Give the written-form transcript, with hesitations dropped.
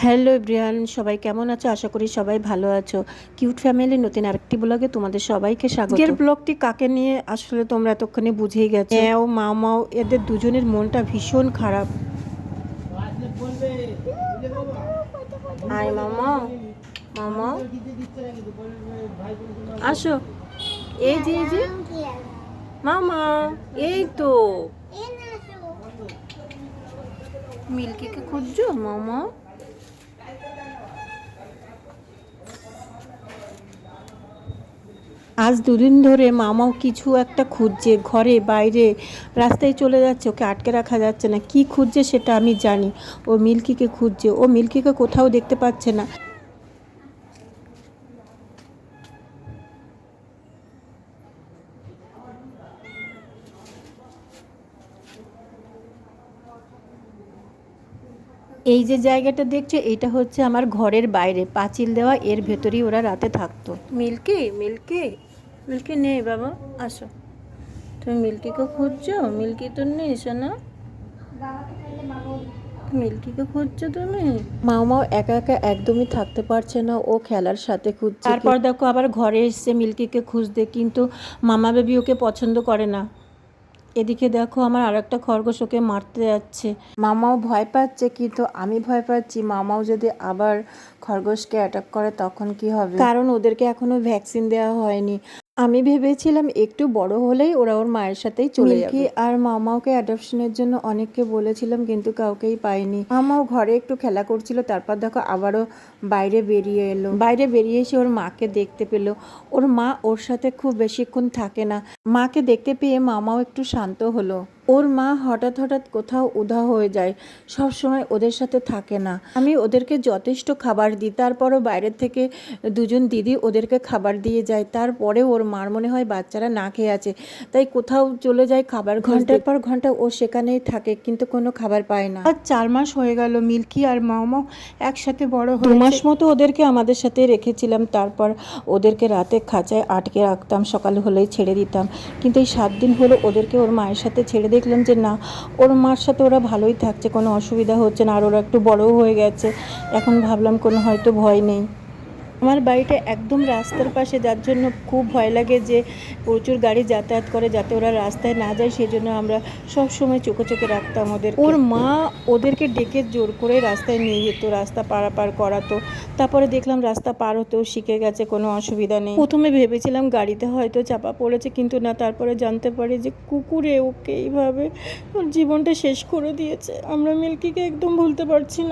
Hello everyone, সবাই কেমন আছো? আশা করি সবাই ভালো আছো। কিউট ফ্যামিলির নতুন আরেকটি ব্লগে তোমাদের সবাইকে স্বাগত। আজকের ব্লগটি কাকে নিয়ে আসলে তোমরা এতক্ষণে বুঝেই গেছো। ও মাও এদের দুজনের মনটা ভীষণ খারাপ। আয় মামা, মামা আসো। এই যে মামা, এই তো মিল্কিকে খুঁজছো মামা? আজ দুদিন ধরে মামাও কিছু একটা খুঁজছে, ঘরে বাইরে রাস্তায় চলে যাচ্ছে, ওকে আটকে রাখা যাচ্ছে না। কি খুঁজছে সেটা আমি জানি। ও মিল্কিকে খুঁজছে, ও মিল্কিকে কোথাও দেখতে পাচ্ছে না। এই যে জায়গাটা দেখছো, এটা হচ্ছে আমার ঘরের বাইরে, পাঁচিল দেওয়া, এর ভেতরেই ওরা রাতে থাকতো। মিল্কি, মিল্কি, মিল্কি নেই বাবা, আসো। তুমি মিল্কিকে খুঁজছো? মিল্কি তো নেই সোনা। মিল্কিকে খুঁজছো তুমি? মাও একা একা একদমই থাকতে পারছে না, ও খেলার সাথে খুঁজছে। তারপর দেখো আবার ঘরে এসছে মিল্কিকে খুঁজতে, কিন্তু মামা বেবি ওকে পছন্দ করে না। এদিকে দেখো আমার আর একটা খরগোশ ওকে মারতে যাচ্ছে। মামাও ভয় পাচ্ছে, কিন্তু আমি ভয় পাচ্ছি মামাও যদি আবার খরগোশকে অ্যাটাক করে তখন কি হবে, কারণ ওদেরকে এখনো ভ্যাকসিন দেওয়া হয়নি। আমি ভেবেছিলাম একটু বড় হলেই ওরা ওর মায়ের সাথেই চলে যাবে। মিল্কি আর মামাওকে অ্যাডপশনের জন্য অনেককে বলেছিলাম, কিন্তু কাউকেই পাইনি। মামাও ঘরে একটু খেলা করছিল, তারপর দেখো আবারও বাইরে বেরিয়ে এলো। বাইরে বেরিয়ে এসে ওর মাকে দেখতে পেলো। ওর মা ওর সাথে খুব বেশিক্ষণ থাকে না। মাকে দেখতে পেয়ে মামাও একটু শান্ত হলো। ওর মা হঠাৎ হঠাৎ কোথাও উধাও হয়ে যায়, সব সময় ওদের সাথে থাকে না। আমি ওদেরকে যথেষ্ট খাবার দিই, তারপরও বাইরের থেকে দুজন দিদি ওদেরকে খাবার দিয়ে যায়। তারপরে ওর মার মনে হয় বাচ্চারা না খেয়ে আছে, তাই কোথাও চলে যায় খাবার। ঘন্টার পর ঘন্টা ও সেখানেই থাকে, কিন্তু কোনো খাবার পায় না। আর 4 মাস হয়ে গেল মিল্কি আর মামাও একসাথে বড় হয়েছে। 2 মাস মতো ওদেরকে আমাদের সাথে রেখেছিলাম, তারপর ওদেরকে রাতে খাঁচায় আটকে রাখতাম, সকাল হলেই ছেড়ে দিতাম। কিন্তু এই 7 দিন হলো ওদেরকে ওর মায়ের সাথে ছেড়ে দেখলাম যে না, ওর মার সাথে ওরা ভালোই থাকছে, কোনো অসুবিধা হচ্ছে না। আর ওরা একটু বড়ও হয়ে গেছে, এখন ভাবলাম কোনো হয়তো ভয় নেই। আমার বাড়িটা একদম রাস্তার পাশে, যার জন্য খুব ভয় লাগে যে প্রচুর গাড়ি যাতায়াত করে, যাতে ওরা রাস্তায় না যায়, সেই জন্য আমরা সব সময় চোখে চোখে রাখতাম ওদের। ওর মা ওদেরকে ডেকে জোর করে রাস্তায় নিয়ে যেত, রাস্তা পারাপার করাতো। তারপরে দেখলাম রাস্তা পার হতেও শিখে গেছে, কোনো অসুবিধা নেই। প্রথমে ভেবেছিলাম গাড়িতে হয়তো চাপা পড়েছে, কিন্তু না, তারপরে জানতে পারি যে কুকুরে ওকে এইভাবে ওর জীবনটা শেষ করে দিয়েছে। আমরা মিল্কিকে একদম ভুলতে পারছি না।